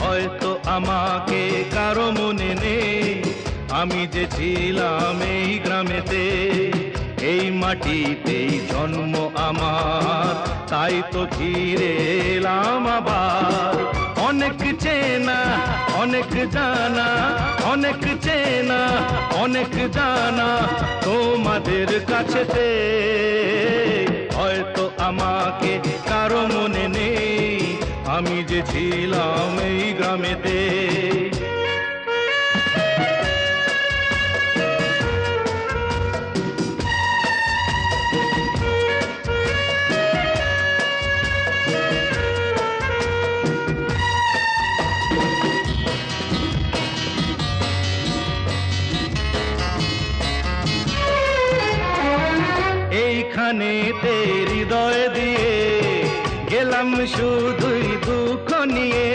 হয়তো আমাকে কারো মনে নেই, আমি যে ছিলাম এই গ্রামেতে। এই মাটিতেই জন্ম আমার, তাই তো ফিরে এলাম আবার। অনেক চেনা অনেক জানা, অনেক চেনা অনেক জানা তোমাদের কাছেতে। হয়তো আমাকে কারো মনে নেই, আমি যে ছিলাম এই গ্রামেতে। এইখানেতে হৃদয় দিয়ে গেলাম শুধুই দুঃখ নিয়ে।